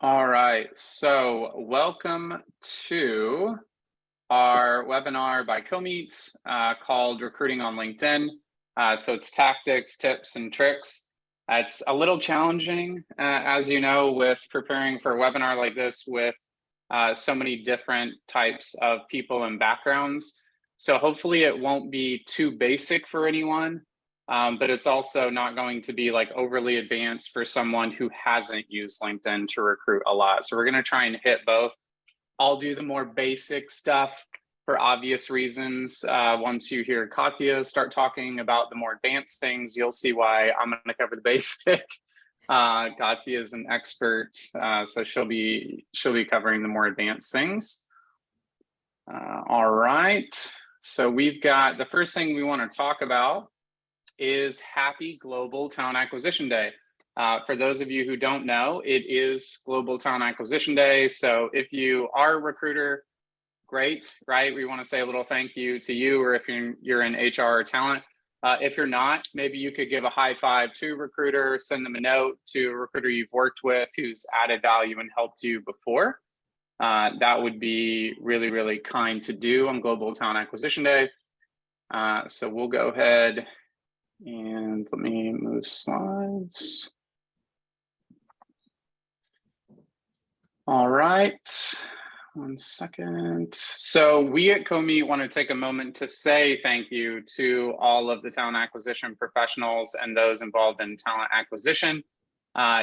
All right, so welcome to our webinar by Comeet called Recruiting on LinkedIn. So it's tactics, tips, and tricks. It's a little challenging, as you know, with preparing for a webinar like this with so many different types of people and backgrounds. So hopefully it won't be too basic for anyone. But it's also not going to be like overly advanced for someone who hasn't used LinkedIn to recruit a lot. So we're going to try and hit both. I'll do the more basic stuff for obvious reasons. Once you hear Katja start talking about the more advanced things, you'll see why I'm going to cover the basic. Katja is an expert, so she'll be covering the more advanced things. All right. So we've got the first thing we want to talk about is Happy Global Talent Acquisition Day. For those of you who don't know, it is Global Talent Acquisition Day. So if you are a recruiter, great, right? We want to say a little thank you to you, or if you're in HR or talent. If you're not, maybe you could give a high five to a recruiter, send them a note to a recruiter you've worked with who's added value and helped you before. That would be really, really kind to do on Global Talent Acquisition Day. So we'll go ahead and let me move slides. All right, 1 second. So we at Comeet want to take a moment to say thank you to all of the talent acquisition professionals and those involved in talent acquisition.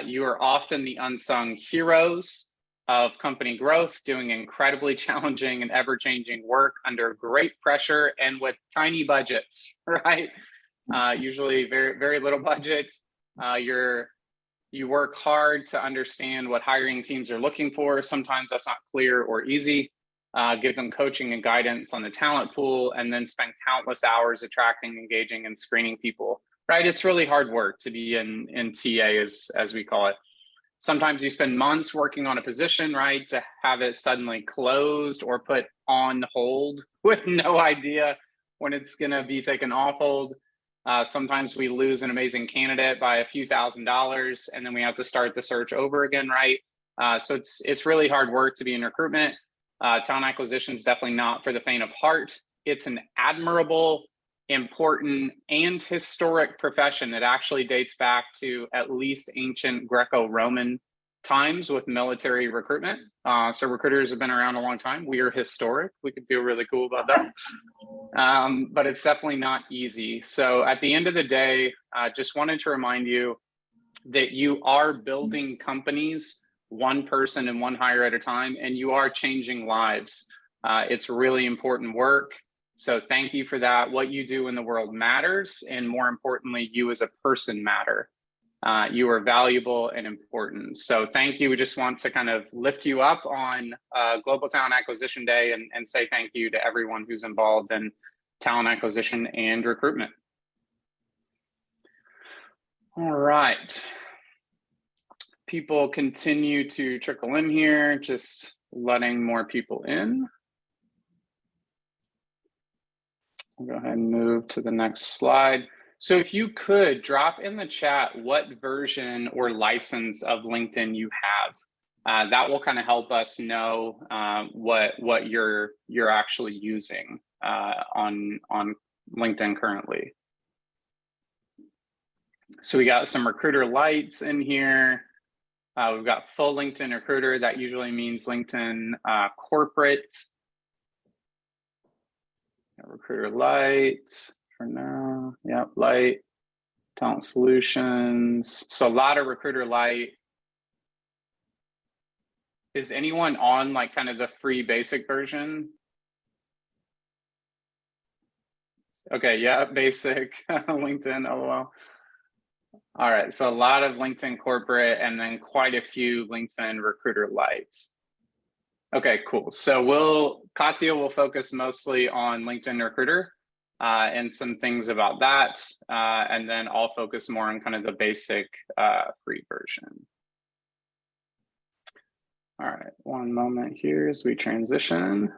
You are often the unsung heroes of company growth, doing incredibly challenging and ever-changing work under great pressure and with tiny budgets, right? Usually very, very little budget. You work hard to understand what hiring teams are looking for. Sometimes that's not clear or easy. Give them coaching and guidance on the talent pool, and then spend countless hours attracting, engaging, and screening people, right? It's really hard work to be in TA, as we call it. Sometimes you spend months working on a position, right, to have it suddenly closed or put on hold with no idea when it's going to be taken off hold. Sometimes we lose an amazing candidate by a few $1,000s, and then we have to start the search over again, right? So it's really hard work to be in recruitment. Talent acquisition is definitely not for the faint of heart. It's an admirable, important, and historic profession that actually dates back to at least ancient Greco-Roman times with military recruitment. So recruiters have been around a long time. We are historic. We can feel really cool about that. But it's definitely not easy. So at the end of the day, just wanted to remind you that you are building companies one person and one hire at a time, and you are changing lives. It's really important work. So thank you for that. What you do in the world matters, and more importantly, you as a person matter. You are valuable and important. So thank you. We just want to kind of lift you up on Global Talent Acquisition Day and say thank you to everyone who's involved in talent acquisition and recruitment. All right. People continue to trickle in here, just letting more people in. I'll go ahead and move to the next slide. So if you could drop in the chat what version or license of LinkedIn you have, that will kind of help us know what you're actually using on LinkedIn currently. So we got some recruiter lights in here. We've got full LinkedIn recruiter. That usually means LinkedIn corporate. Recruiter light for now. Yep, light. Talent solutions. So a lot of recruiter light. Is anyone on like kind of the free basic version? Okay, yeah, basic LinkedIn, LOL. All right, so a lot of LinkedIn corporate and then quite a few LinkedIn recruiter lights. Okay, cool. So Katja will focus mostly on LinkedIn recruiter and some things about that. And then I'll focus more on kind of the basic free version. All right, one moment here as we transition.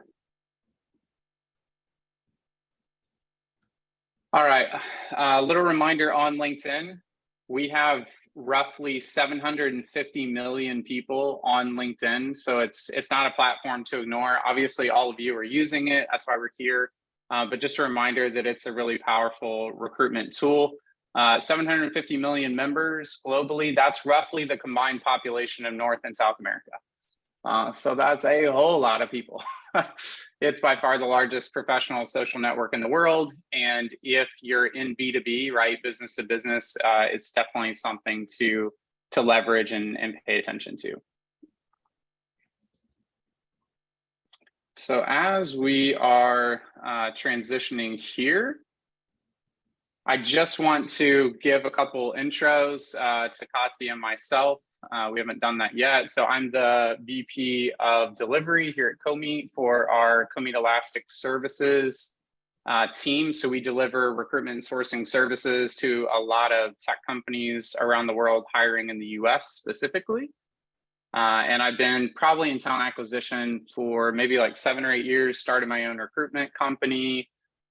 All right, a little reminder on LinkedIn. We have roughly 750 million people on LinkedIn. So it's not a platform to ignore. Obviously, all of you are using it. That's why we're here. But just a reminder that it's a really powerful recruitment tool. 750 million members globally. That's roughly the combined population of North and South America. So that's a whole lot of people. It's by far the largest professional social network in the world. And if you're in B2B, right, business to business, it's definitely something to leverage and pay attention to. So as we are transitioning here, I just want to give a couple intros to Katja and myself. We haven't done that yet. So I'm the VP of Delivery here at Comeet for our Comeet Elastic Services team. So we deliver recruitment and sourcing services to a lot of tech companies around the world, hiring in the US specifically. And I've been probably in talent acquisition for maybe like 7 or 8 years, started my own recruitment company,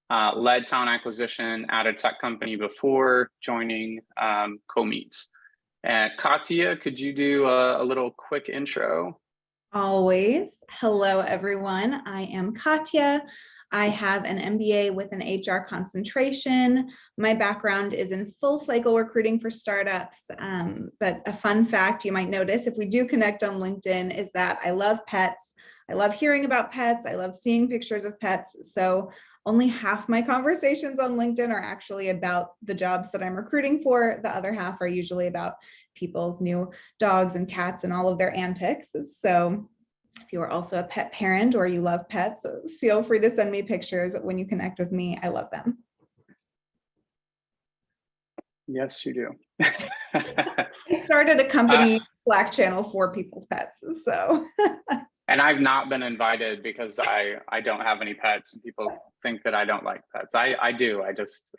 led talent acquisition at a tech company before joining Comeet. Katja, could you do a little quick intro? Always. Hello, everyone. I am Katja. I have an MBA with an HR concentration. My background is in full cycle recruiting for startups. But a fun fact you might notice if we do connect on LinkedIn is that I love pets. I love hearing about pets. I love seeing pictures of pets. So only half my conversations on LinkedIn are actually about the jobs that I'm recruiting for. The other half are usually about people's new dogs and cats and all of their antics. So if you are also a pet parent or you love pets, feel free to send me pictures when you connect with me. I love them. Yes, you do. I started a company Slack channel for people's pets. So. And I've not been invited because I don't have any pets, and people think that I don't like pets. I do. I just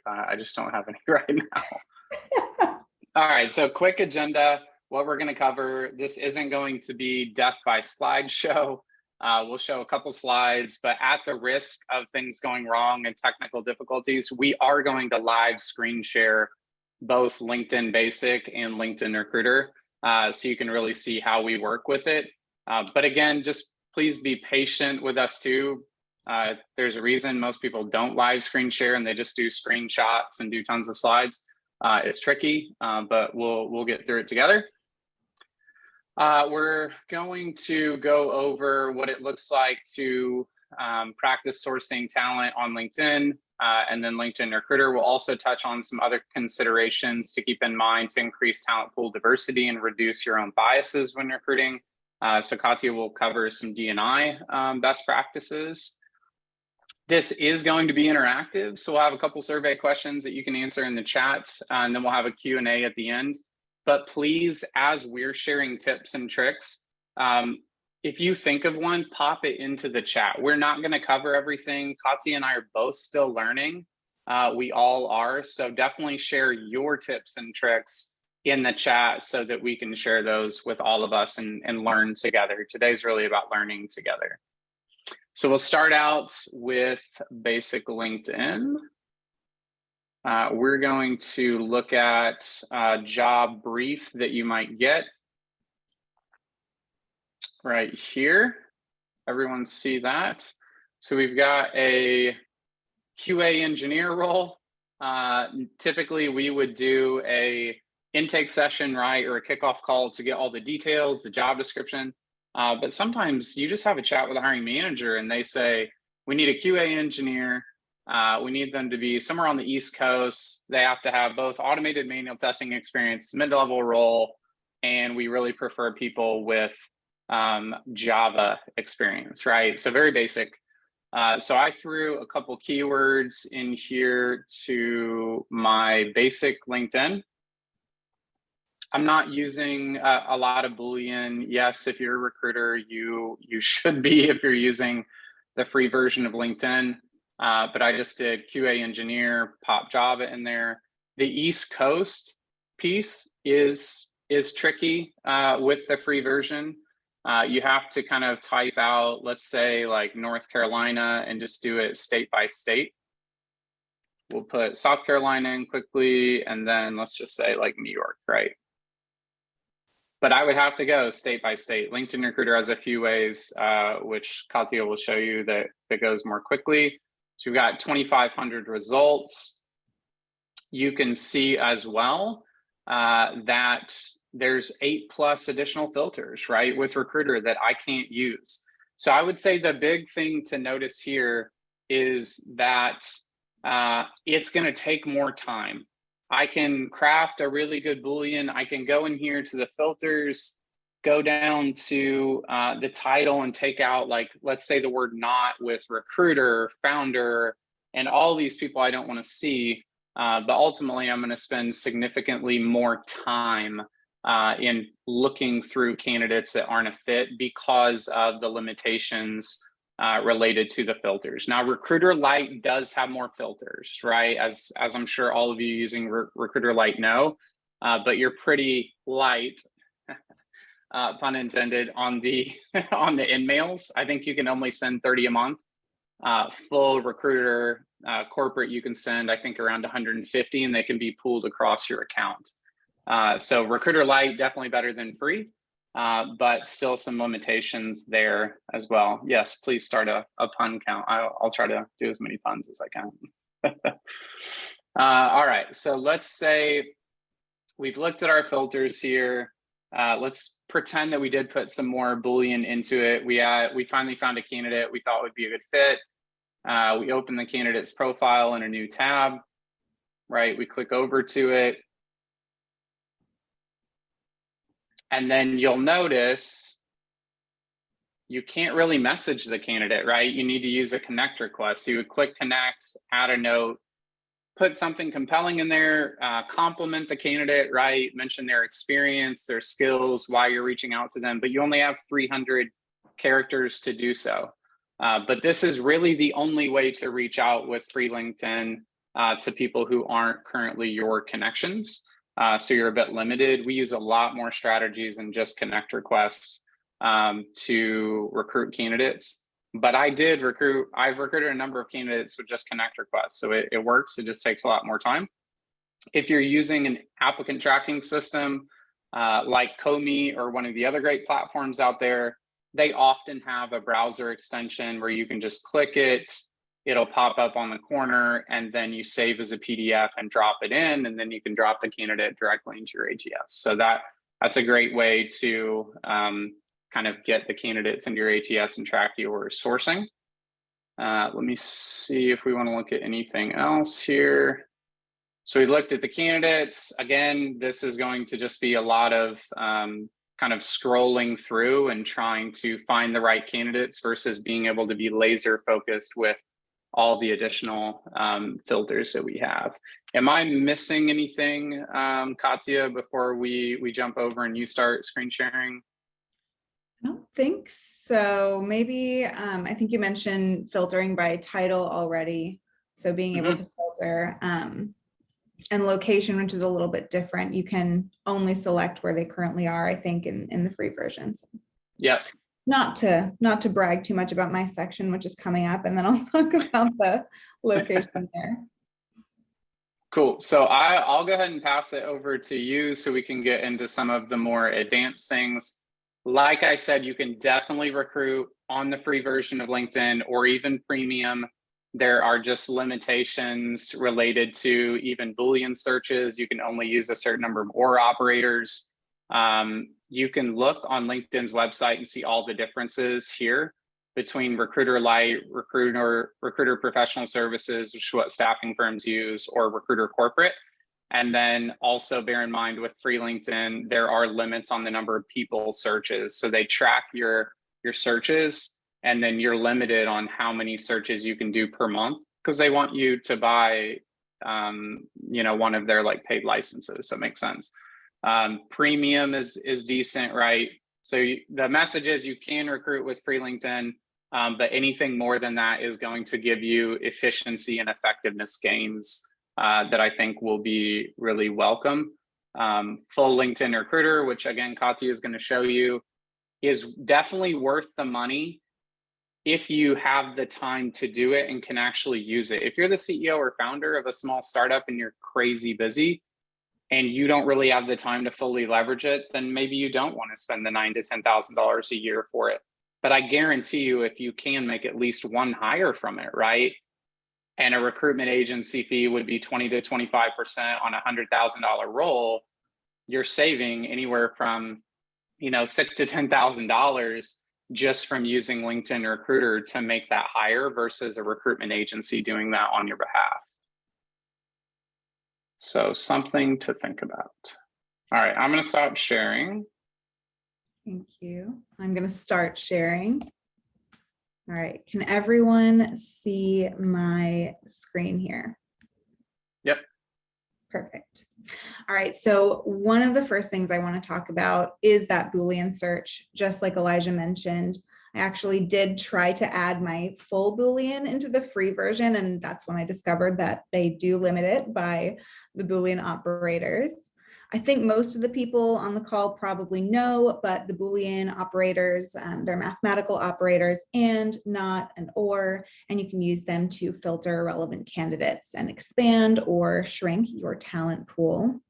don't have any right now. All right. So quick agenda. What we're going to cover. This isn't going to be death by slideshow. We'll show a couple slides, but at the risk of things going wrong and technical difficulties, we are going to live screen share both LinkedIn Basic and LinkedIn Recruiter, so you can really see how we work with it. But again, just please be patient with us too. There's a reason most people don't live screen share and they just do screenshots and do tons of slides. It's tricky, but we'll get through it together. We're going to go over what it looks like to practice sourcing talent on LinkedIn, and then LinkedIn Recruiter. We'll also touch on some other considerations to keep in mind to increase talent pool diversity and reduce your own biases when recruiting. So Katja will cover some D&I best practices. This is going to be interactive, so we'll have a couple survey questions that you can answer in the chat, and then we'll have a Q&A at the end. But please, as we're sharing tips and tricks, if you think of one, pop it into the chat. We're not going to cover everything. Katja and I are both still learning. We all are, so definitely share your tips and tricks in the chat so that we can share those with all of us and learn together. Today's really about learning together. So we'll start out with basic LinkedIn. We're going to look at a job brief that you might get right here. Everyone see that? So we've got a QA engineer role. Typically, we would do a intake session, right, or a kickoff call to get all the details, the job description. But sometimes you just have a chat with a hiring manager and they say, we need a QA engineer. We need them to be somewhere on the East Coast. They have to have both automated manual testing experience, mid-level role, and we really prefer people with Java experience, right? So very basic. So I threw a couple keywords in here to my basic LinkedIn. I'm not using a lot of Boolean. Yes, if you're a recruiter, you should be if you're using the free version of LinkedIn. But I just did QA engineer, pop Java in there. The East Coast piece is tricky with the free version. You have to kind of type out, let's say like North Carolina, and just do it state by state. We'll put South Carolina in quickly, and then let's just say like New York, right? but I would have to go state by state. LinkedIn Recruiter has a few ways, which Katja will show you that goes more quickly. So we've got 2,500 results. You can see as well that there's 8+ additional filters, right, with Recruiter that I can't use. So I would say the big thing to notice here is that it's going to take more time. I can craft a really good Boolean. I can go in here to the filters, go down to the title and take out, like, let's say the word not with recruiter, founder, and all these people I don't want to see. But ultimately, I'm going to spend significantly more time in looking through candidates that aren't a fit because of the limitations related to the filters. Now, Recruiter Lite does have more filters, right? As I'm sure all of you using Recruiter Lite know, but you're pretty light, pun intended, on the on the in-mails. I think you can only send 30 a month. Full Recruiter corporate, you can send, I think, around 150, and they can be pooled across your account. So Recruiter Lite, definitely better than free. But still some limitations there as well. Yes, please start a pun count. I'll try to do as many puns as I can. All right, so let's say we've looked at our filters here. Let's pretend that we did put some more Boolean into it. We finally found a candidate we thought would be a good fit. We open the candidate's profile in a new tab, right? We click over to it. And then you'll notice you can't really message the candidate, right? You need to use a connect request. So you would click connect, add a note, put something compelling in there, compliment the candidate, right? Mention their experience, their skills, why you're reaching out to them, but you only have 300 characters to do so. But this is really the only way to reach out with free LinkedIn to people who aren't currently your connections. So you're a bit limited. We use a lot more strategies than just connect requests to recruit candidates. But I've recruited a number of candidates with just connect requests. So it works, it just takes a lot more time. If you're using an applicant tracking system like Comeet or one of the other great platforms out there, they often have a browser extension where you can just click it, it'll pop up on the corner, and then you save as a PDF and drop it in, and then you can drop the candidate directly into your ATS. So that's a great way to kind of get the candidates into your ATS and track your sourcing. Let me see if we want to look at anything else here. So we looked at the candidates. Again, this is going to just be a lot of kind of scrolling through and trying to find the right candidates versus being able to be laser focused with all the additional filters that we have. Am I missing anything, Katja, before we jump over and you start screen sharing? I don't think so. Maybe, I think you mentioned filtering by title already. So being able to filter and location, which is a little bit different. You can only select where they currently are, I think, in the free versions. Yep. Not to brag too much about my section, which is coming up, and then I'll talk about the location there. Cool. So I'll go ahead and pass it over to you so we can get into some of the more advanced things. Like I said, you can definitely recruit on the free version of LinkedIn or even premium. There are just limitations related to even Boolean searches. You can only use a certain number of OR operators. You can look on LinkedIn's website and see all the differences here between Recruiter Lite, Recruiter Professional Services, which is what staffing firms use, or Recruiter Corporate. And then also bear in mind with free LinkedIn, there are limits on the number of people searches. So they track your searches, and then you're limited on how many searches you can do per month because they want you to buy, one of their like paid licenses. So it makes sense. Premium is decent, right? So the message is you can recruit with free LinkedIn, but anything more than that is going to give you efficiency and effectiveness gains that I think will be really welcome. Full LinkedIn Recruiter, which again, Katja is going to show you, is definitely worth the money if you have the time to do it and can actually use it. If you're the CEO or founder of a small startup and you're crazy busy, and you don't really have the time to fully leverage it, then maybe you don't want to spend the $9,000 to $10,000 a year for it. But I guarantee you, if you can make at least one hire from it, right? And a recruitment agency fee would be 20 to 25% on a $100,000 role, you're saving anywhere from, $6,000 to $10,000 just from using LinkedIn Recruiter to make that hire versus a recruitment agency doing that on your behalf. So something to think about. All right, I'm going to stop sharing. Thank you. I'm going to start sharing. All right, can everyone see my screen here? Yep. Perfect. All right, so one of the first things I want to talk about is that Boolean search. Just like Elijah mentioned, I actually did try to add my full Boolean into the free version, and that's when I discovered that they do limit it by the Boolean operators. I think most of the people on the call probably know, but the Boolean operators, they're mathematical operators and, not, and or, and you can use them to filter relevant candidates and expand or shrink your talent pool.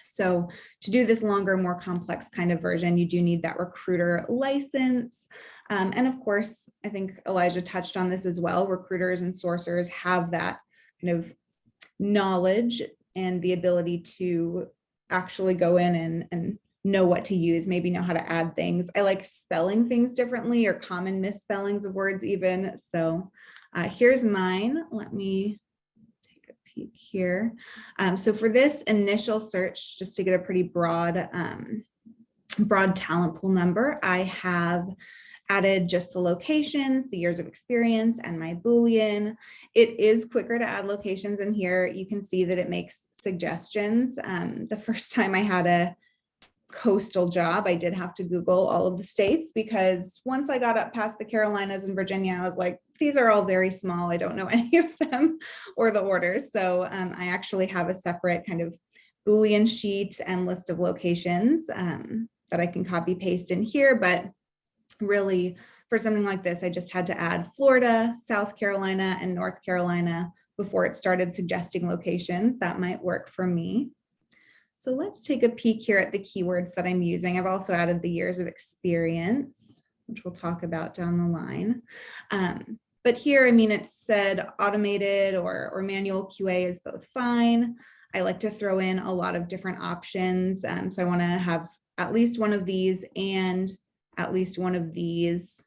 So to do this longer, more complex kind of version, you do need that recruiter license. And of course, I think Elijah touched on this as well. Recruiters and sourcers have that kind of knowledge and the ability to actually go in and know what to use, maybe know how to add things. I like spelling things differently or common misspellings of words even. So here's mine. Let me take a peek here. So for this initial search, just to get a pretty broad talent pool number, I have added just the locations, the years of experience, and my Boolean. It is quicker to add locations in here. You can see that it makes suggestions. The first time I had a coastal job, I did have to Google all of the states, because once I got up past the Carolinas and Virginia, I was like, these are all very small. I don't know any of them or the orders. So I actually have a separate kind of Boolean sheet and list of locations that I can copy paste in here. But really, for something like this, I just had to add Florida, South Carolina, and North Carolina before it started suggesting locations. That might work for me. So let's take a peek here at the keywords that I'm using. I've also added the years of experience, which we'll talk about down the line. But here, I mean, it said automated or manual QA is both fine. I like to throw in a lot of different options. So I want to have at least one of these and at least one of these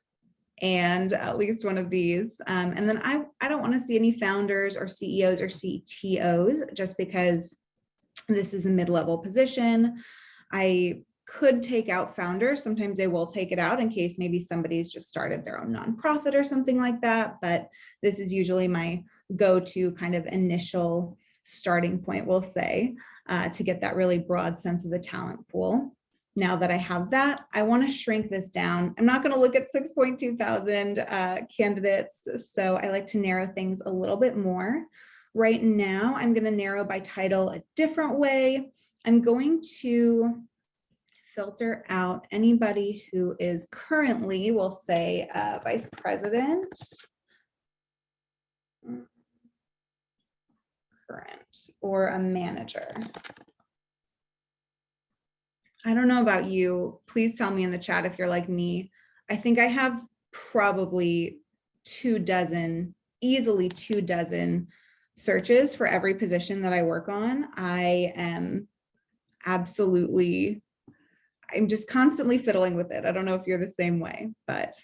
and at least one of these. And then I don't want to see any founders or CEOs or CTOs, just because this is a mid-level position. I could take out founders. Sometimes I will take it out in case maybe somebody's just started their own nonprofit or something like that. But this is usually my go-to kind of initial starting point, we'll say, to get that really broad sense of the talent pool. Now that I have that, I want to shrink this down. I'm not going to look at 6.2 thousand candidates, so I like to narrow things a little bit more. Right now, I'm going to narrow by title a different way. I'm going to filter out anybody who is currently, we'll say, vice president. Current, or a manager. I don't know about you. Please tell me in the chat if you're like me. I think I have probably 24, easily 24 searches for every position that I work on. I'm just constantly fiddling with it. I don't know if you're the same way, but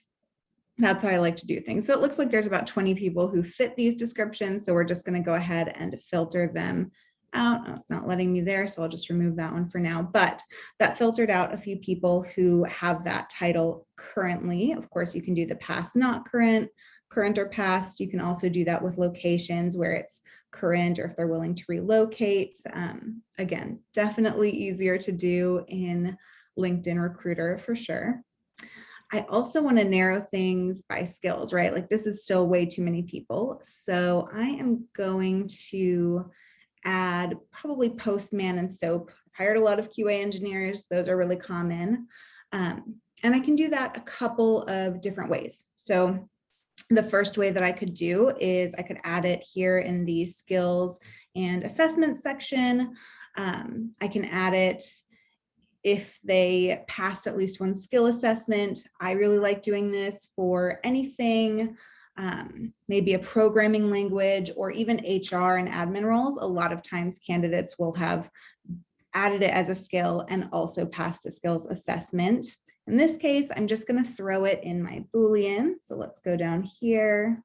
that's how I like to do things. So it looks like there's about 20 people who fit these descriptions. So we're just going to go ahead and filter them out. Oh, it's not letting me there, so I'll just remove that one for now. But that filtered out a few people who have that title currently. Of course, you can do the past, not current, current or past. You can also do that with locations where it's current or if they're willing to relocate. Again, definitely easier to do in LinkedIn Recruiter for sure. I also want to narrow things by skills, right? Like this is still way too many people. So I am going to add probably postman and soap. I've hired a lot of QA engineers. Those are really common. And I can do that a couple of different ways. So the first way that I could do is I could add it here in the skills and assessment section. I can add it if they passed at least one skill assessment. I really like doing this for anything, maybe a programming language or even HR and admin roles. A lot of times candidates will have added it as a skill and also passed a skills assessment. In this case, I'm just going to throw it in my Boolean. So let's go down here.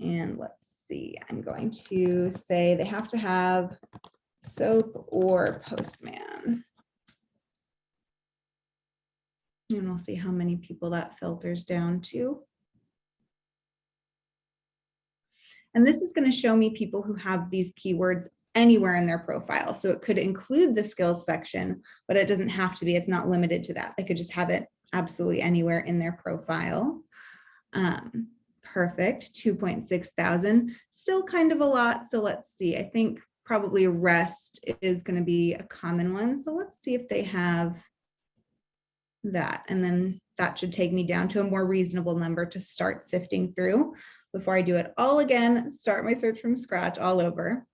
And let's see, I'm going to say they have to have soap or postman. And we'll see how many people that filters down to. And this is going to show me people who have these keywords anywhere in their profile. So it could include the skills section, but it doesn't have to be. It's not limited to that. They could just have it absolutely anywhere in their profile. Perfect. 2.6 thousand, still kind of a lot. So let's see. I think probably REST is going to be a common one. So let's see if they have that. And then that should take me down to a more reasonable number to start sifting through before I do it all again, start my search from scratch all over.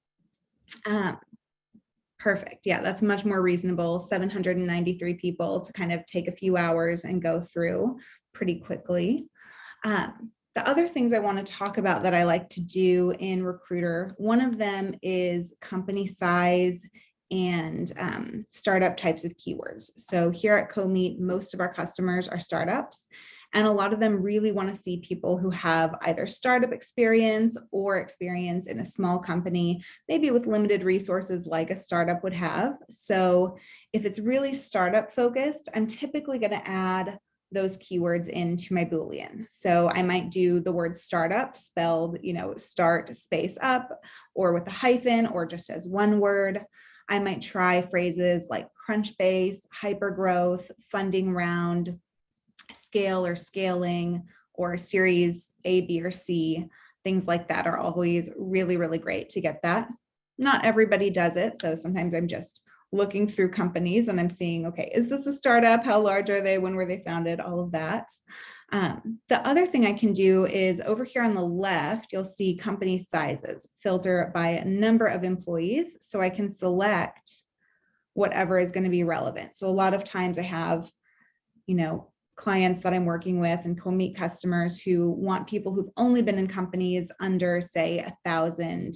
Perfect. Yeah, that's much more reasonable. 793 people to kind of take a few hours and go through pretty quickly. The other things I want to talk about that I like to do in Recruiter, one of them is company size and startup types of keywords. So here at Comeet, most of our customers are startups, and a lot of them really want to see people who have either startup experience or experience in a small company, maybe with limited resources like a startup would have. So if it's really startup focused, I'm typically going to add those keywords into my Boolean. So I might do the word startup spelled, start space up, or with a hyphen, or just as one word. I might try phrases like Crunchbase, hypergrowth, funding round, scale or scaling, or series A, B, or C. Things like that are always really, really great to get that. Not everybody does it. So sometimes I'm just looking through companies and I'm seeing, okay, is this a startup? How large are they? When were they founded? All of that. The other thing I can do is over here on the left, you'll see company sizes, filter by number of employees. So I can select whatever is going to be relevant. So a lot of times I have, clients that I'm working with and Comeet customers who want people who've only been in companies under, say, 1,000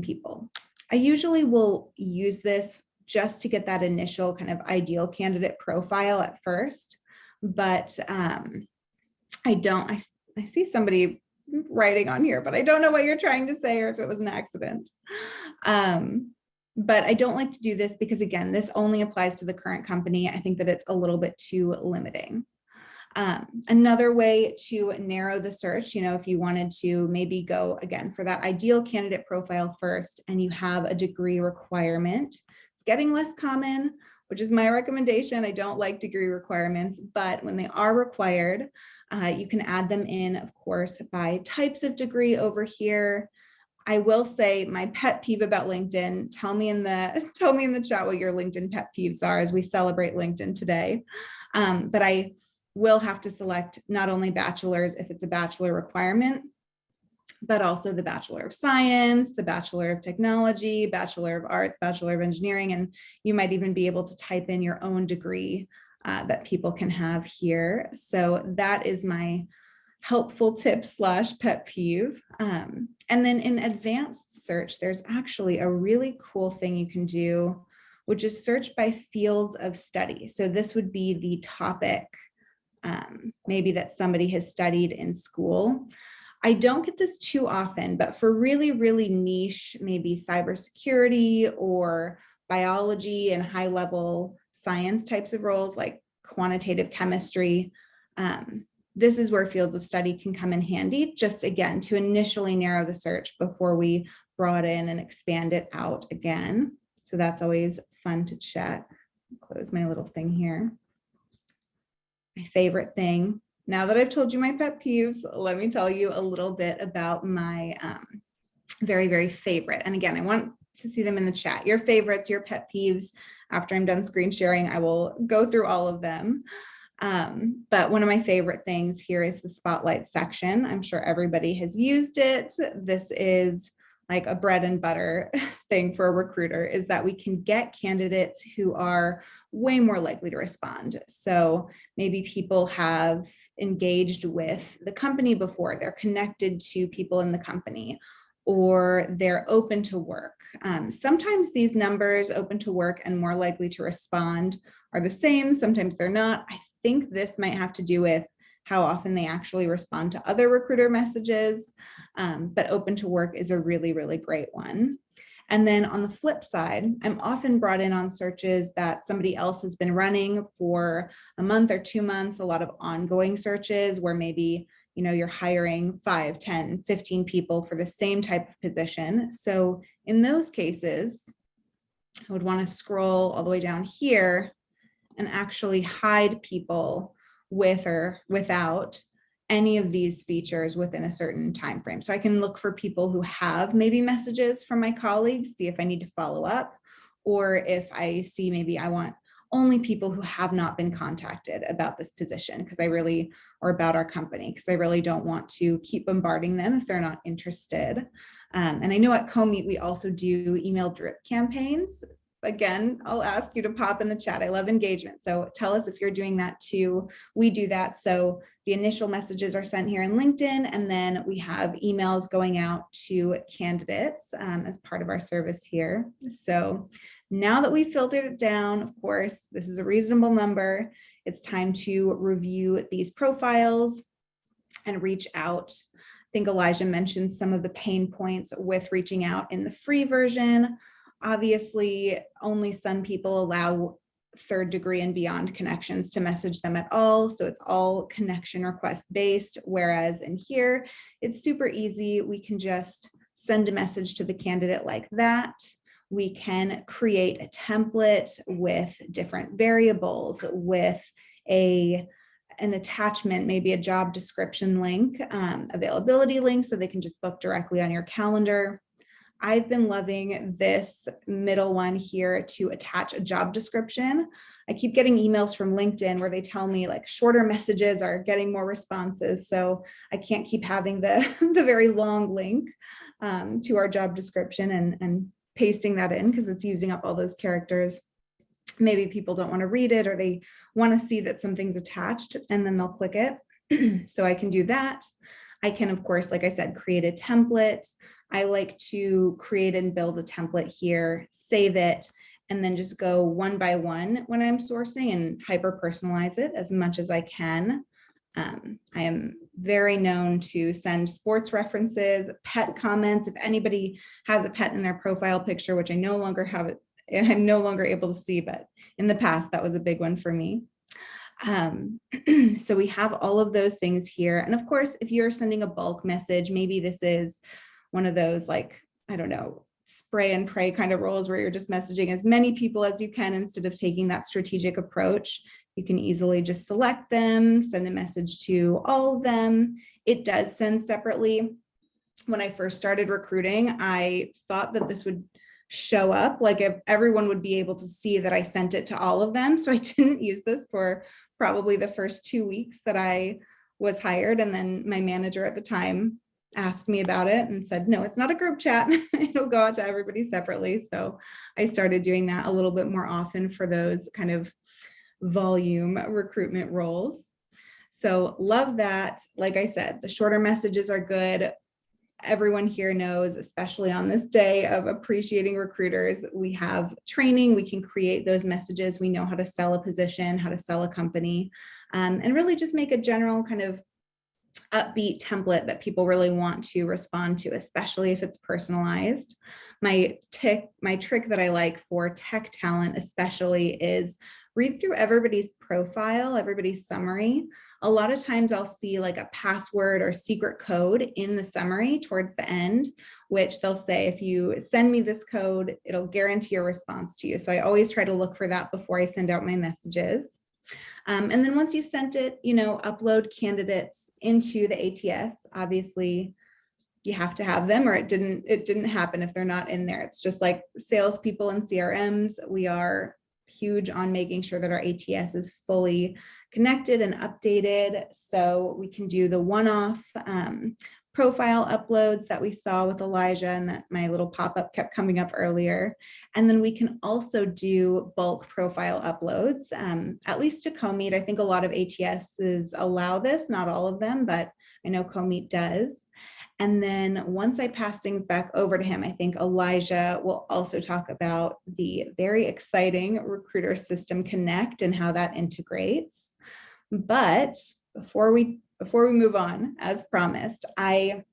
people. I usually will use this just to get that initial kind of ideal candidate profile at first, but I see somebody writing on here, but I don't know what you're trying to say or if it was an accident. But I don't like to do this because, again, this only applies to the current company. I think that it's a little bit too limiting. Another way to narrow the search, if you wanted to maybe go again for that ideal candidate profile first and you have a degree requirement, it's getting less common, which is my recommendation. I don't like degree requirements, but when they are required, you can add them in, of course, by types of degree over here. I will say my pet peeve about LinkedIn, tell me in the chat what your LinkedIn pet peeves are as we celebrate LinkedIn today. But I will have to select not only bachelor's if it's a bachelor requirement, but also the Bachelor of Science, the Bachelor of Technology, Bachelor of Arts, Bachelor of Engineering, and you might even be able to type in your own degree that people can have here. So that is my helpful tip / pet peeve. And then in advanced search, there's actually a really cool thing you can do, which is search by fields of study. So this would be the topic maybe that somebody has studied in school. I don't get this too often, but for really, really niche, maybe cybersecurity or biology and high level science types of roles like quantitative chemistry, this is where fields of study can come in handy, just again, to initially narrow the search before we broaden and expand it out again. So that's always fun to check. Close my little thing here. My favorite thing. Now that I've told you my pet peeves, let me tell you a little bit about my very, very favorite. And again, I want to see them in the chat. Your favorites, your pet peeves. After I'm done screen sharing, I will go through all of them. But one of my favorite things here is the spotlight section. I'm sure everybody has used it. This is like a bread and butter thing for a recruiter, is that we can get candidates who are way more likely to respond. So maybe people have engaged with the company before, they're connected to people in the company, or they're open to work. Sometimes these numbers, open to work and more likely to respond, are the same. Sometimes they're not. I think this might have to do with how often they actually respond to other recruiter messages, but open to work is a really, really great one. And then on the flip side, I'm often brought in on searches that somebody else has been running for a month or 2 months, a lot of ongoing searches where maybe you're hiring 5, 10, 15 people for the same type of position. So in those cases, I would want to scroll all the way down here and actually hide people with or without any of these features within a certain time frame. So I can look for people who have maybe messages from my colleagues, see if I need to follow up, or if I see maybe I want only people who have not been contacted about this position or about our company, because I really don't want to keep bombarding them if they're not interested. And I know at Comeet, we also do email drip campaigns. Again, I'll ask you to pop in the chat. I love engagement. So tell us if you're doing that too. We do that. So the initial messages are sent here in LinkedIn, and then we have emails going out to candidates as part of our service here. So now that we've filtered it down, of course, this is a reasonable number. It's time to review these profiles and reach out. I think Elijah mentioned some of the pain points with reaching out in the free version. Obviously, only some people allow third degree and beyond connections to message them at all. So it's all connection request based. Whereas in here, it's super easy. We can just send a message to the candidate like that. We can create a template with different variables, with an attachment, maybe a job description link, availability link, so they can just book directly on your calendar. I've been loving this middle one here to attach a job description. I keep getting emails from LinkedIn where they tell me like shorter messages are getting more responses. So I can't keep having the very long link to our job description and pasting that in because it's using up all those characters. Maybe people don't want to read it, or they want to see that something's attached and then they'll click it. So I can do that. I can, of course, like I said, create a template. I like to create and build a template here, save it, and then just go one by one when I'm sourcing and hyper personalize it as much as I can. I am very known to send sports references, pet comments. If anybody has a pet in their profile picture, which I no longer have it, I'm no longer able to see, but in the past, that was a big one for me. So we have all of those things here. And of course, if you're sending a bulk message, maybe this is one of those, like, I don't know, spray and pray kind of roles where you're just messaging as many people as you can instead of taking that strategic approach. You can easily just select them, send a message to all of them. It does send separately. When I first started recruiting, I thought that this would show up, like if everyone would be able to see that I sent it to all of them. So I didn't use this for probably the first 2 weeks that I was hired. And then my manager at the time asked me about it and said, no, it's not a group chat. It'll go out to everybody separately. So I started doing that a little bit more often for those kind of volume recruitment roles. So love that. Like I said, the shorter messages are good. Everyone here knows, especially on this day of appreciating recruiters, we have training, we can create those messages. We know how to sell a position, how to sell a company, and really just make a general kind of upbeat template that people really want to respond to, especially if it's personalized. My trick that I like for tech talent especially is read through everybody's profile, everybody's summary. A lot of times I'll see like a password or secret code in the summary towards the end, which they'll say, if you send me this code, it'll guarantee a response to you. So I always try to look for that before I send out my messages. And then once you've sent it, upload candidates into the ATS. Obviously, you have to have them, or it didn't happen if they're not in there. It's just like salespeople and CRMs. We are huge on making sure that our ATS is fully connected and updated, so we can do the one-off profile uploads that we saw with Elijah and that my little pop-up kept coming up earlier. And then we can also do bulk profile uploads, at least to Comeet. I think a lot of ATSs allow this, not all of them, but I know Comeet does. And then once I pass things back over to him, I think Elijah will also talk about the very exciting Recruiter System Connect and how that integrates. But before we move on, as promised, I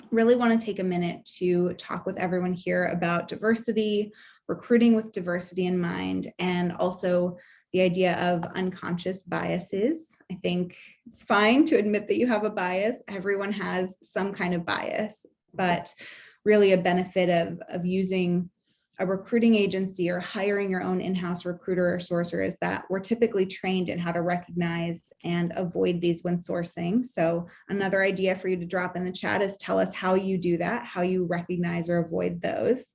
really want to take a minute to talk with everyone here about diversity, recruiting with diversity in mind, and also the idea of unconscious biases. I think it's fine to admit that you have a bias. Everyone has some kind of bias, but really a benefit of using a recruiting agency or hiring your own in-house recruiter or sourcer is that we're typically trained in how to recognize and avoid these when sourcing. So another idea for you to drop in the chat is tell us how you do that, how you recognize or avoid those.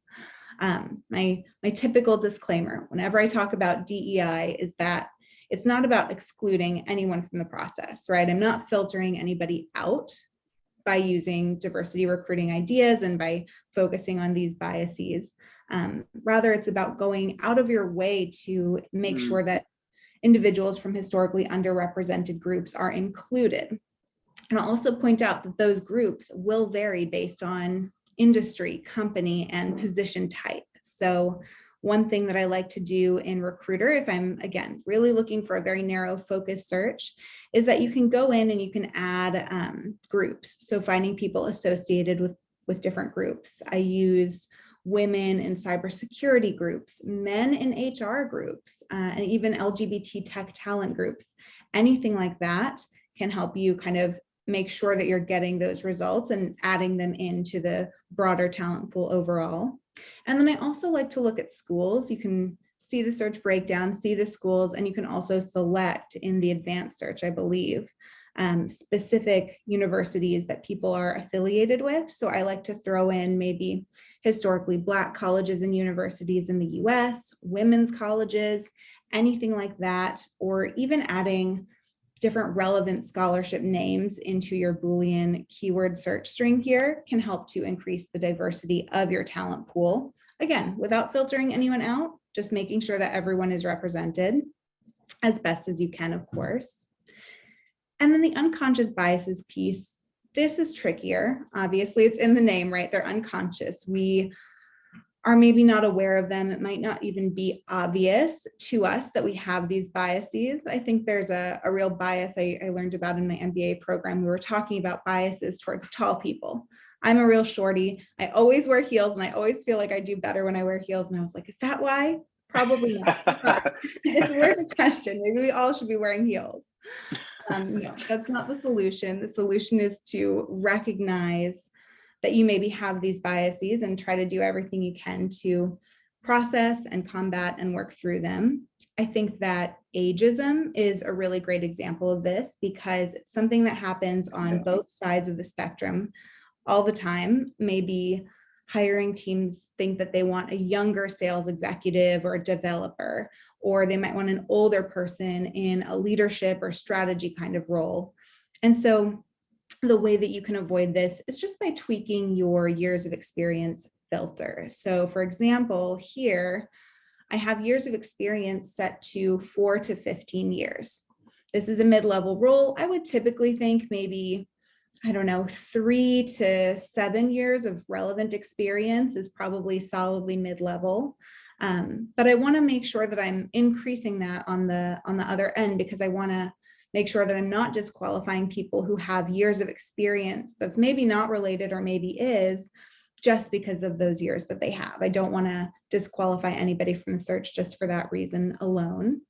My typical disclaimer whenever I talk about DEI is that it's not about excluding anyone from the process, right? I'm not filtering anybody out by using diversity recruiting ideas and by focusing on these biases. Rather, it's about going out of your way to make sure that individuals from historically underrepresented groups are included. And I'll also point out that those groups will vary based on industry, company, and position type. So one thing that I like to do in Recruiter, if I'm, again, really looking for a very narrow focus search, is that you can go in and you can add groups. So finding people associated with different groups. I use women in cybersecurity groups, men in HR groups, and even LGBT tech talent groups. Anything like that can help you kind of make sure that you're getting those results and adding them into the broader talent pool overall. And then I also like to look at schools. You can see the search breakdown, see the schools, and you can also select in the advanced search, I believe, specific universities that people are affiliated with. So I like to throw in maybe historically Black colleges and universities in the US, women's colleges, anything like that, or even adding different relevant scholarship names into your Boolean keyword search string here can help to increase the diversity of your talent pool. Again, without filtering anyone out, just making sure that everyone is represented as best as you can, of course. And then the unconscious biases piece, this is trickier. Obviously, it's in the name, right? They're unconscious. We are maybe not aware of them. It might not even be obvious to us that we have these biases. I think there's a real bias I learned about in my MBA program. We were talking about biases towards tall people. I'm a real shorty. I always wear heels and I always feel like I do better when I wear heels. And I was like, is that why? Probably not. But it's worth a question. Maybe we all should be wearing heels. No, that's not the solution. The solution is to recognize that you maybe have these biases and try to do everything you can to process and combat and work through them. I think that ageism is a really great example of this because it's something that happens on both sides of the spectrum all the time. Maybe hiring teams think that they want a younger sales executive or a developer, or they might want an older person in a leadership or strategy kind of role. And so the way that you can avoid this is just by tweaking your years of experience filter. So for example, here, I have years of experience set to 4 to 15 years. This is a mid-level role. I would typically think maybe, I don't know, 3 to 7 years of relevant experience is probably solidly mid-level. But I want to make sure that I'm increasing that on the other end because I want to make sure that I'm not disqualifying people who have years of experience that's maybe not related or maybe is just because of those years that they have. I don't want to disqualify anybody from the search just for that reason alone.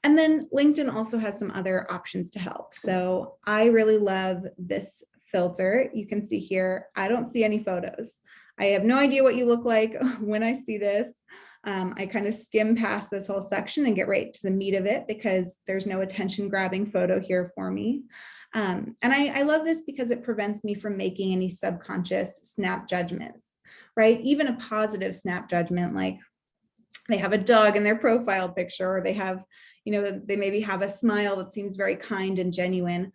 And then LinkedIn also has some other options to help. So I really love this filter. You can see here, I don't see any photos. I have no idea what you look like when I see this. I kind of skim past this whole section and get right to the meat of it because there's no attention grabbing photo here for me. And I love this because it prevents me from making any subconscious snap judgments, right? Even a positive snap judgment, like they have a dog in their profile picture, or they have, they maybe have a smile that seems very kind and genuine.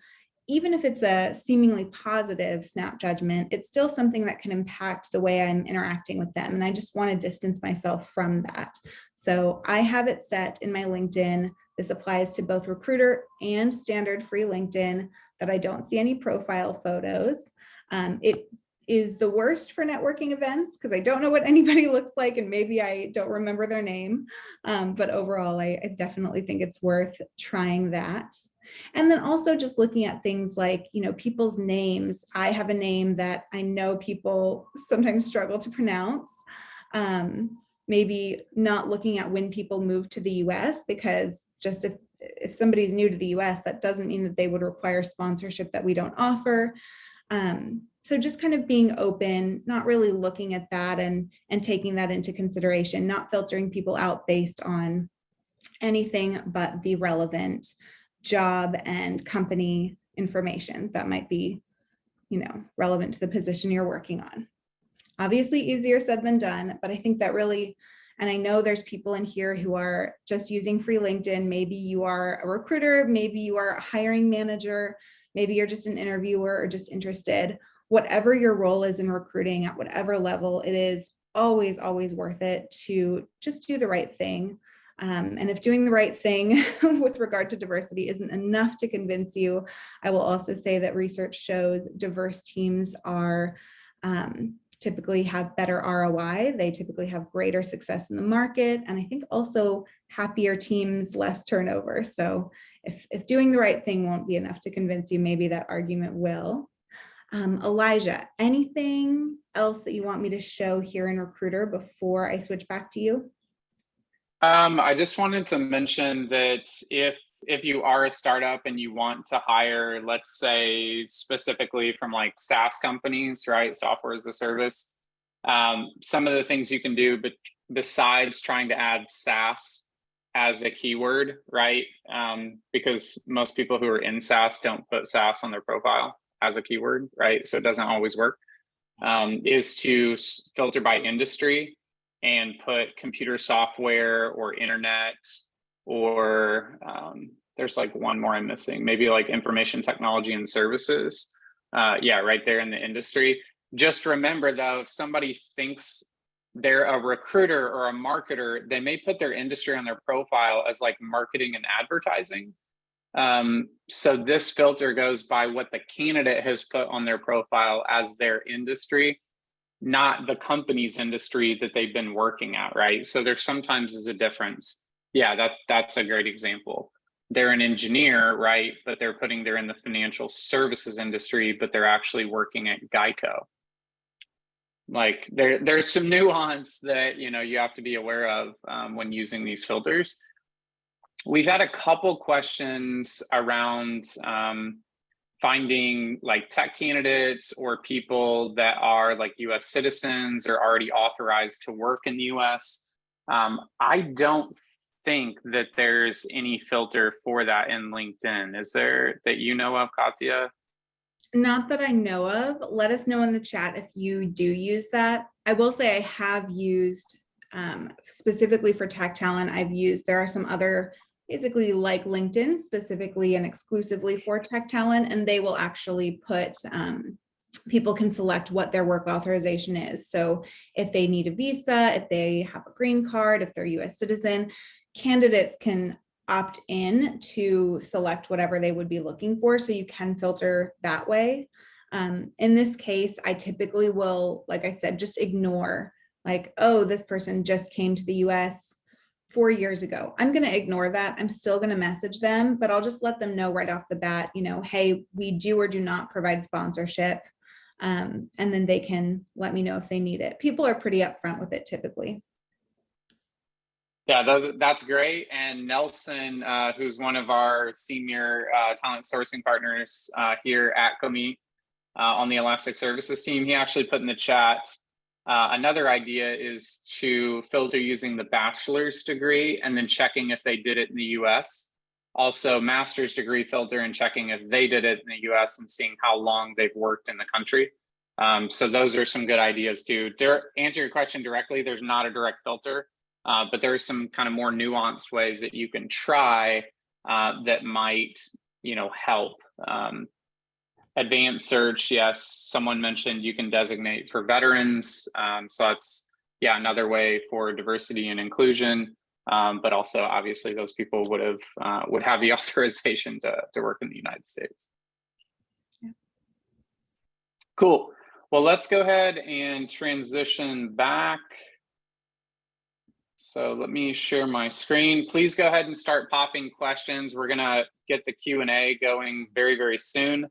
even if it's a seemingly positive snap judgment, it's still something that can impact the way I'm interacting with them. And I just want to distance myself from that. So I have it set in my LinkedIn. This applies to both recruiter and standard free LinkedIn, that I don't see any profile photos. It is the worst for networking events because I don't know what anybody looks like and maybe I don't remember their name. But overall, I definitely think it's worth trying that. And then also just looking at things like, people's names. I have a name that I know people sometimes struggle to pronounce. Maybe not looking at when people move to the US, because just if somebody's new to the US, that doesn't mean that they would require sponsorship that we don't offer. So just kind of being open, not really looking at that and taking that into consideration, not filtering people out based on anything but the relevant job and company information that might be, relevant to the position you're working on. Obviously easier said than done, but I think that really, and I know there's people in here who are just using free LinkedIn. Maybe you are a recruiter, maybe you are a hiring manager, maybe you're just an interviewer or just interested. Whatever your role is in recruiting at whatever level, it is always, always worth it to just do the right thing. And if doing the right thing with regard to diversity isn't enough to convince you, I will also say that research shows diverse teams are typically have better ROI. They typically have greater success in the market. And I think also happier teams, less turnover. So if doing the right thing won't be enough to convince you, maybe that argument will. Elijah, anything else that you want me to show here in Recruiter before I switch back to you? I just wanted to mention that if you are a startup and you want to hire, let's say specifically from like SaaS companies, right? Software as a service. Some of the things you can do, but besides trying to add SaaS as a keyword, right? Because most people who are in SaaS don't put SaaS on their profile as a keyword, right? So it doesn't always work, is to filter by industry and put computer software or internet, or there's like one more I'm missing, maybe like information technology and services. Yeah, right there in the industry. Just remember though, if somebody thinks they're a recruiter or a marketer, they may put their industry on their profile as like marketing and advertising. So this filter goes by what the candidate has put on their profile as their industry, not the company's industry that they've been working at, right? So there sometimes is a difference. Yeah, that's a great example. They're an engineer, right? But they're in the financial services industry, but they're actually working at Geico. Like there's some nuance that you have to be aware of when using these filters. We've had a couple questions around finding like tech candidates or people that are like US citizens or already authorized to work in the US. I don't think that there's any filter for that in LinkedIn. Is there, that you know of, Katja? Not that I know of. Let us know in the chat if you do use that. I will say I have used specifically for tech talent. There are some other basically like LinkedIn specifically and exclusively for tech talent, and they will actually put, people can select what their work authorization is. So if they need a visa, if they have a green card, if they're a US citizen, candidates can opt in to select whatever they would be looking for. So you can filter that way. In this case, I typically will, like I said, just ignore like, oh, this person just came to the US 4 years ago. I'm going to ignore that. I'm still going to message them, but I'll just let them know right off the bat, hey, we do or do not provide sponsorship. And then they can let me know if they need it. People are pretty upfront with it typically. Yeah, that's great. And Nelson, who's one of our senior talent sourcing partners here at Comeet on the Elastic Services team, he actually put in the chat, another idea is to filter using the bachelor's degree and then checking if they did it in the US. Also, master's degree filter and checking if they did it in the US and seeing how long they've worked in the country. So those are some good ideas too. To answer your question directly, there's not a direct filter. But there are some kind of more nuanced ways that you can try that might, help. Advanced search, yes. Someone mentioned you can designate for veterans. So that's, yeah, another way for diversity and inclusion. But also, obviously, those people would have the authorization to work in the United States. Yeah. Cool. Well, let's go ahead and transition back. So let me share my screen. Please go ahead and start popping questions. We're gonna get the Q&A going very, very soon.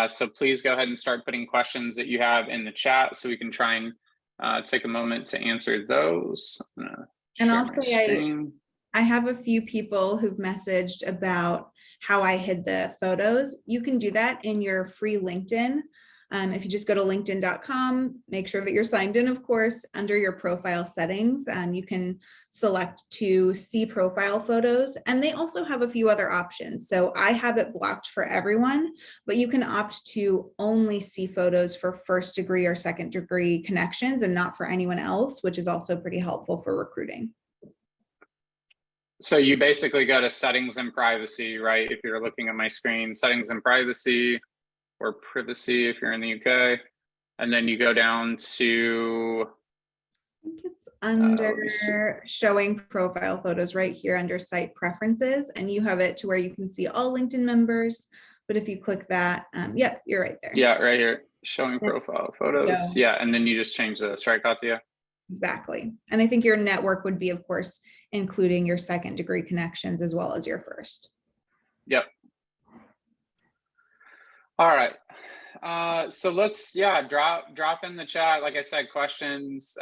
So please go ahead and start putting questions that you have in the chat so we can try and take a moment to answer those. And also, I have a few people who've messaged about how I hid the photos. You can do that in your free LinkedIn. If you just go to linkedin.com, make sure that you're signed in, of course, under your profile settings, you can select to see profile photos, and they also have a few other options. So I have it blocked for everyone, but you can opt to only see photos for first degree or second degree connections and not for anyone else, which is also pretty helpful for recruiting. So you basically go to settings and privacy, right? If you're looking at my screen, settings and privacy, or privacy if you're in the UK, and then you go down to, I think it's under showing profile photos right here under site preferences, and you have it to where you can see all LinkedIn members. But if you click that, yep, you're right there. Yeah, right here, showing profile photos. Yeah, and then you just change this, right, Katja? Exactly. And I think your network would be, of course, including your second degree connections as well as your first. Yep. All right. So let's, drop in the chat, like I said, questions.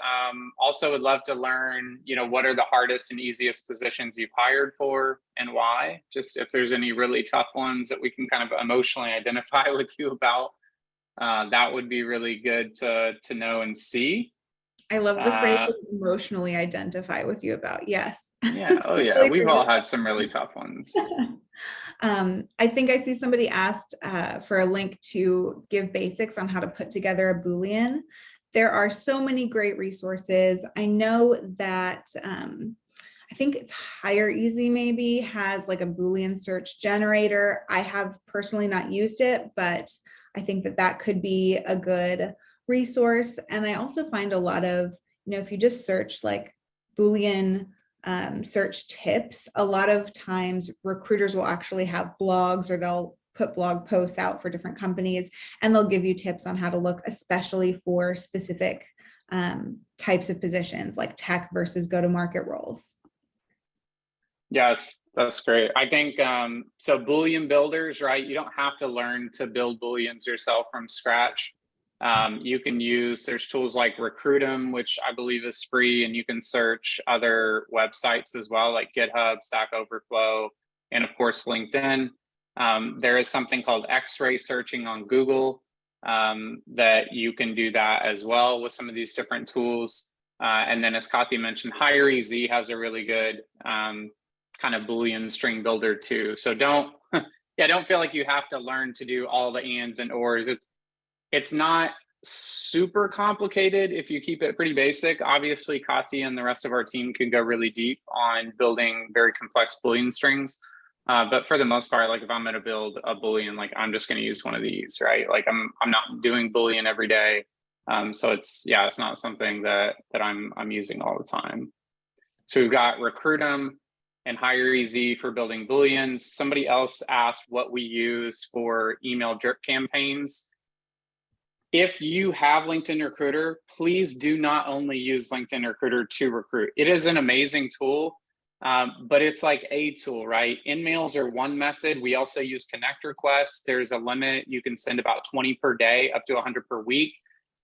Also would love to learn, what are the hardest and easiest positions you've hired for and why? Just if there's any really tough ones that we can kind of emotionally identify with you about, that would be really good to know and see. I love the phrase emotionally identify with you about. Yes. Yeah. Oh yeah. We've all had some really tough ones. I think I see somebody asked for a link to give basics on how to put together a Boolean. There are so many great resources. I know that I think it's Hire Easy maybe has like a Boolean search generator. I have personally not used it, but I think that could be a good resource. And I also find a lot of, if you just search like Boolean search tips, a lot of times recruiters will actually have blogs, or they'll put blog posts out for different companies, and they'll give you tips on how to look, especially for specific types of positions like tech versus go-to-market roles. Yes, that's great. I think, so Boolean builders, right? You don't have to learn to build Booleans yourself from scratch. You can there's tools like Recruitum, which I believe is free, and you can search other websites as well, like GitHub, Stack Overflow, and of course, LinkedIn. There is something called X-ray searching on Google that you can do that as well with some of these different tools. And then as Katja mentioned, Hire Easy has a really good kind of Boolean string builder too. So don't feel like you have to learn to do all the ands and ors. It's not super complicated if you keep it pretty basic. Obviously, Katja and the rest of our team can go really deep on building very complex Boolean strings. But for the most part, like if I'm going to build a Boolean, like I'm just going to use one of these, right? Like I'm not doing Boolean every day. So it's not something that I'm using all the time. So we've got Recruitum and Hire Easy for building Booleans. Somebody else asked what we use for email drip campaigns. If you have LinkedIn Recruiter, please do not only use LinkedIn Recruiter to recruit. It is an amazing tool, but it's like a tool, right? InMails are one method. We also use connect requests. There's a limit. You can send about 20 per day, up to 100 per week.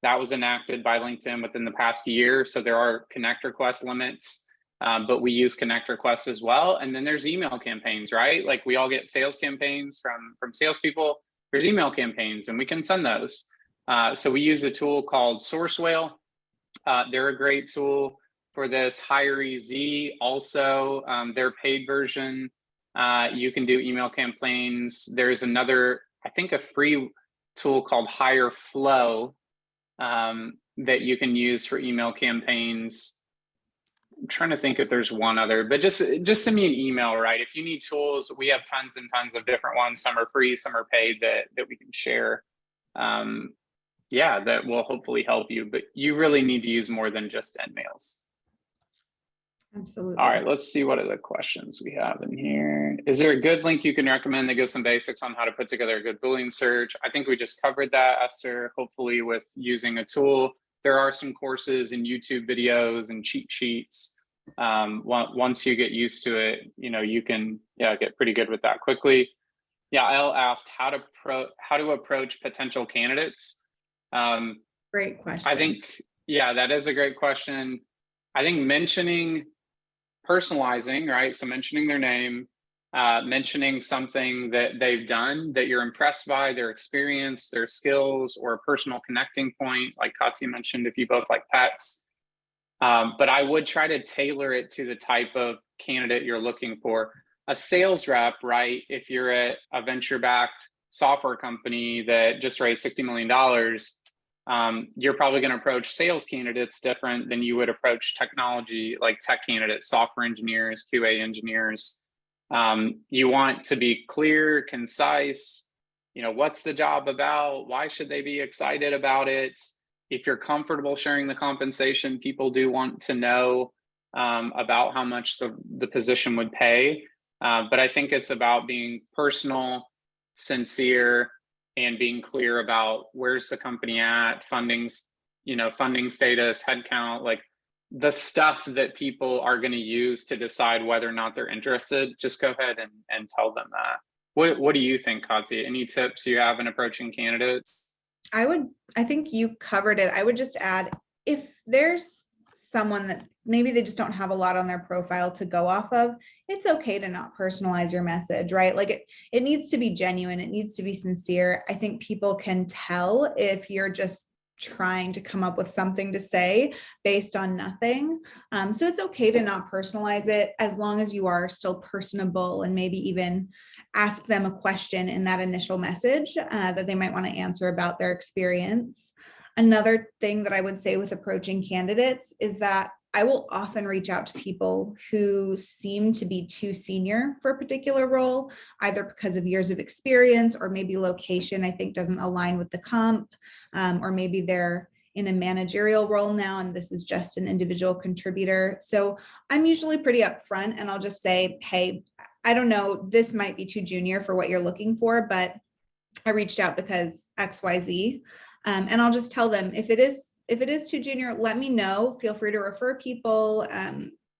That was enacted by LinkedIn within the past year. So there are connect request limits. But we use connect requests as well. And then there's email campaigns, right? Like we all get sales campaigns from salespeople. There's email campaigns and we can send those. So we use a tool called Sourcewell. They're a great tool for this. Hire Easy also, their paid version. You can do email campaigns. There's another, I think a free tool called Hire Flow that you can use for email campaigns. I'm trying to think if there's one other, but just send me an email, right? If you need tools, we have tons and tons of different ones. Some are free, some are paid that we can share. yeah, that will hopefully help you, but you really need to use more than just end mails. Absolutely. All right, let's see what other questions we have in here. Is there a good link you can recommend that gives some basics on how to put together a good Boolean search? I think we just covered that, Esther, hopefully with using a tool. There are some courses and YouTube videos and cheat sheets. Once you get used to it, you can get pretty good with that quickly. Yael asked how to approach potential candidates. Great question. I think, that is a great question. I think personalizing, right? So mentioning their name, mentioning something that they've done that you're impressed by, their experience, their skills, or a personal connecting point, like Katja mentioned, if you both like pets. But I would try to tailor it to the type of candidate you're looking for. A sales rep, right? If you're at a venture-backed software company that just raised $60 million, you're probably going to approach sales candidates different than you would approach technology, like tech candidates, software engineers, QA engineers. You want to be clear, concise. What's the job about? Why should they be excited about it? If you're comfortable sharing the compensation, people do want to know about how much the position would pay. But I think it's about being personal, sincere, and being clear about where's the company at, funding status, headcount, like the stuff that people are going to use to decide whether or not they're interested. Just go ahead and tell them that. What do you think, Katja? Any tips you have in approaching candidates? I think you covered it. I would just add, if there's someone that maybe they just don't have a lot on their profile to go off of, it's okay to not personalize your message, right? Like it needs to be genuine. It needs to be sincere. I think people can tell if you're just trying to come up with something to say based on nothing. So it's okay to not personalize it as long as you are still personable and maybe even ask them a question in that initial message that they might want to answer about their experience. Another thing that I would say with approaching candidates is that I will often reach out to people who seem to be too senior for a particular role, either because of years of experience or maybe location, I think doesn't align with the comp, or maybe they're in a managerial role now and this is just an individual contributor. So I'm usually pretty upfront and I'll just say, hey, I don't know, this might be too junior for what you're looking for, but I reached out because XYZ. And I'll just tell them if it is too junior, let me know. Feel free to refer people.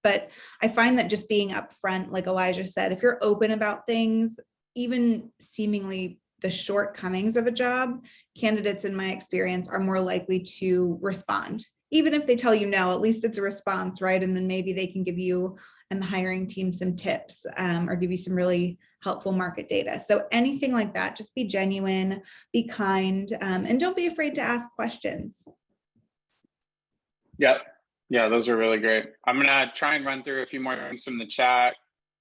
But I find that just being upfront, like Elijah said, if you're open about things, even seemingly the shortcomings of a job, candidates, in my experience, are more likely to respond. Even if they tell you no, at least it's a response, right? And then maybe they can give you and the hiring team some tips or give you some really helpful market data. So anything like that, just be genuine, be kind, and don't be afraid to ask questions. Yep. Yeah, those are really great. I'm going to try and run through a few more things from the chat.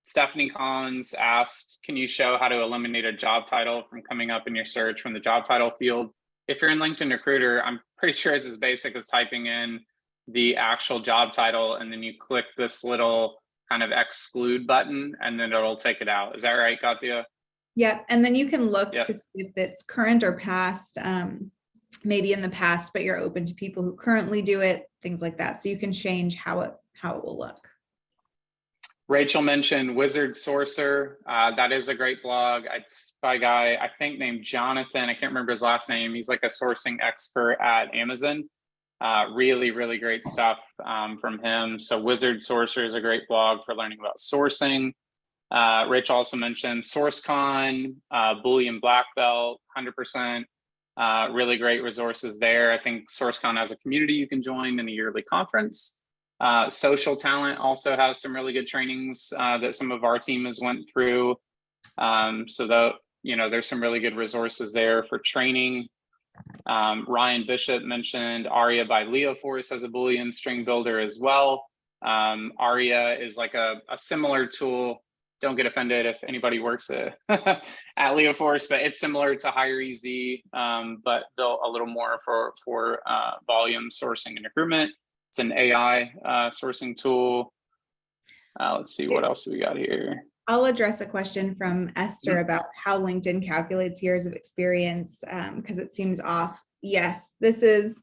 Stephanie Collins asked, can you show how to eliminate a job title from coming up in your search from the job title field? If you're in LinkedIn Recruiter, I'm pretty sure it's as basic as typing in the actual job title and then you click this little kind of exclude button and then it'll take it out. Is that right, Katja? Yeah, and then you can look to see if it's current or past, maybe in the past, but you're open to people who currently do it, things like that. So you can change how it will look. Rachel mentioned Wizard Sourcer. That is a great blog. It's by a guy, I think, named Jonathan. I can't remember his last name. He's like a sourcing expert at Amazon. Really, really great stuff from him. So Wizard Sourcer is a great blog for learning about sourcing. Rachel also mentioned SourceCon, Boolean Black Belt, 100%. Really great resources there. I think SourceCon has a community you can join in a yearly conference. Social Talent also has some really good trainings that some of our team has went through. So that, there's some really good resources there for training. Ryan Bishop mentioned Aria by Leoforce as a Boolean string builder as well. Aria is like a similar tool. Don't get offended if anybody works at Leoforce, but it's similar to HireEZ, but built a little more for volume sourcing and recruitment. It's an AI sourcing tool. Let's see what else we got here. I'll address a question from Esther about how LinkedIn calculates years of experience because it seems off. Yes, this is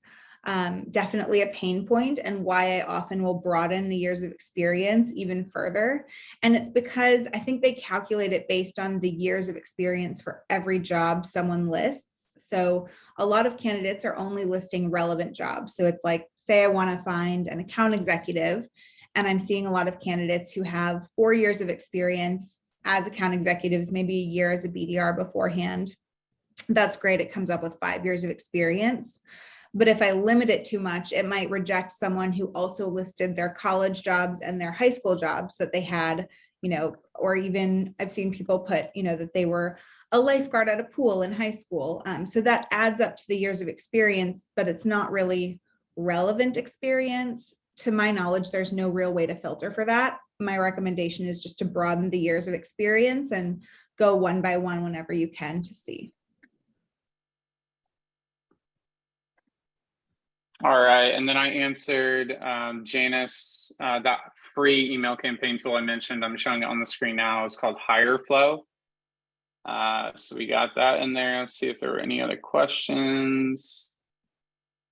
definitely a pain point and why I often will broaden the years of experience even further. And it's because I think they calculate it based on the years of experience for every job someone lists. So a lot of candidates are only listing relevant jobs. So it's like, say I want to find an account executive, and I'm seeing a lot of candidates who have 4 years of experience as account executives, maybe a year as a BDR beforehand. That's great. It comes up with 5 years of experience. But if I limit it too much, it might reject someone who also listed their college jobs and their high school jobs that they had, or even I've seen people put, that they were a lifeguard at a pool in high school. So that adds up to the years of experience, but it's not really relevant experience. To my knowledge, there's no real way to filter for that. My recommendation is just to broaden the years of experience and go one by one whenever you can to see. All right, and then I answered Janice, that free email campaign tool I mentioned, I'm showing it on the screen now, is called HireFlow. So we got that in there. Let's see if there were any other questions.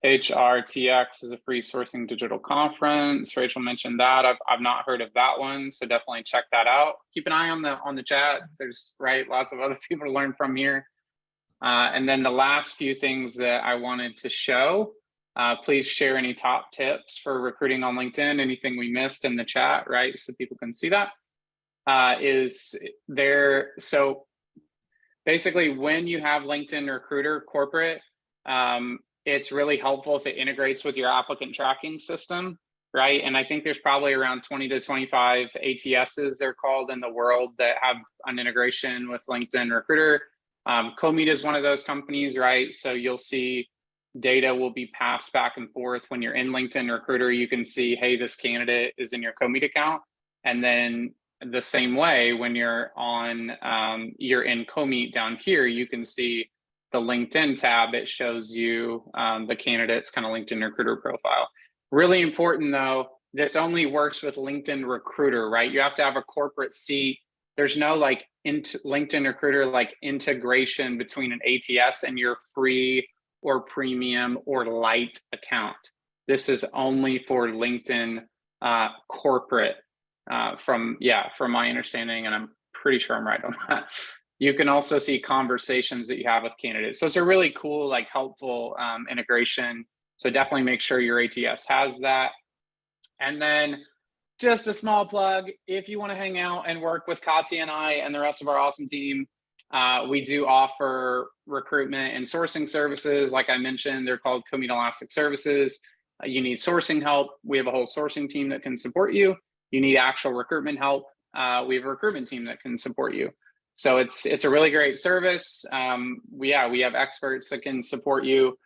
HRTX is a free sourcing digital conference. Rachel mentioned that. I've not heard of that one, so definitely check that out. Keep an eye on the chat. There's lots of other people to learn from here. And then the last few things that I wanted to show. Please share any top tips for recruiting on LinkedIn, anything we missed in the chat, right? So people can see that. Is there, so basically when you have LinkedIn Recruiter corporate, it's really helpful if it integrates with your applicant tracking system, right? And I think there's probably around 20 to 25 ATSs, they're called, in the world that have an integration with LinkedIn Recruiter. Comeet is one of those companies, right? So you'll see data will be passed back and forth. When you're in LinkedIn Recruiter, you can see, hey, this candidate is in your Comeet account. And then the same way, when you're on, you're in Comeet down here, you can see the LinkedIn tab. It shows you the candidate's kind of LinkedIn Recruiter profile. Really important though, this only works with LinkedIn Recruiter, right? You have to have a corporate seat. There's no LinkedIn Recruiter integration between an ATS and your free or premium or light account. This is only for LinkedIn corporate from my understanding, and I'm pretty sure I'm right on that. You can also see conversations that you have with candidates. So it's a really cool, helpful integration. So definitely make sure your ATS has that. And then just a small plug, if you want to hang out and work with Katja and I and the rest of our awesome team, we do offer recruitment and sourcing services. Like I mentioned, they're called Comeet Elastic Services. You need sourcing help, we have a whole sourcing team that can support you. You need actual recruitment help, we have a recruitment team that can support you. So it's a really great service. We have experts that can support you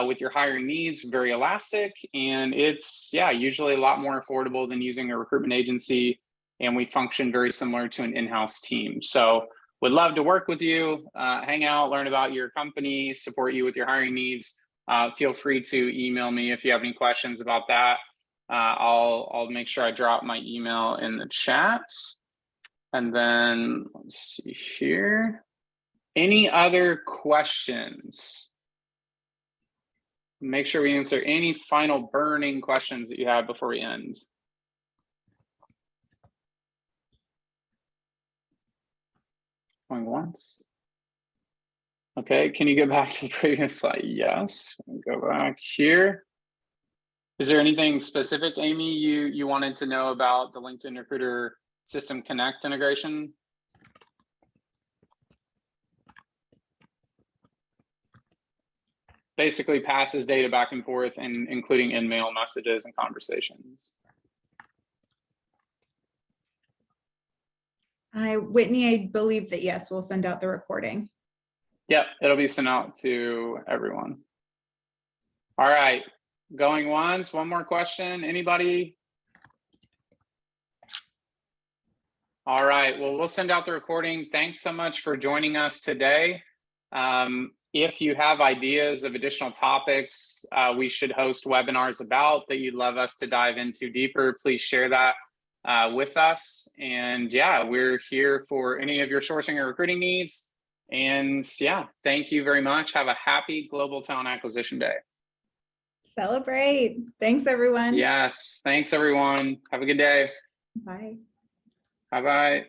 with your hiring needs, very elastic, and it's usually a lot more affordable than using a recruitment agency, and we function very similar to an in-house team. So would love to work with you, hang out, learn about your company, support you with your hiring needs. Feel free to email me if you have any questions about that. I'll make sure I drop my email in the chat. And then let's see here. Any other questions? Make sure we answer any final burning questions that you have before we end. Going once. Okay, can you go back to the previous slide? Yes, go back here. Is there anything specific, Amy, you wanted to know about the LinkedIn Recruiter System Connect integration? Basically passes data back and forth, and including in-mail messages and conversations. Whitney, I believe that yes, we'll send out the recording. Yep, it'll be sent out to everyone. All right, going once, one more question, anybody? All right, well, we'll send out the recording. Thanks so much for joining us today. If you have ideas of additional topics we should host webinars about that you'd love us to dive into deeper, please share that with us. And yeah, we're here for any of your sourcing or recruiting needs. And yeah, thank you very much. Have a happy Global Talent Acquisition Day. Celebrate. Thanks, everyone. Yes. Thanks, everyone. Have a good day. Bye. Bye-bye.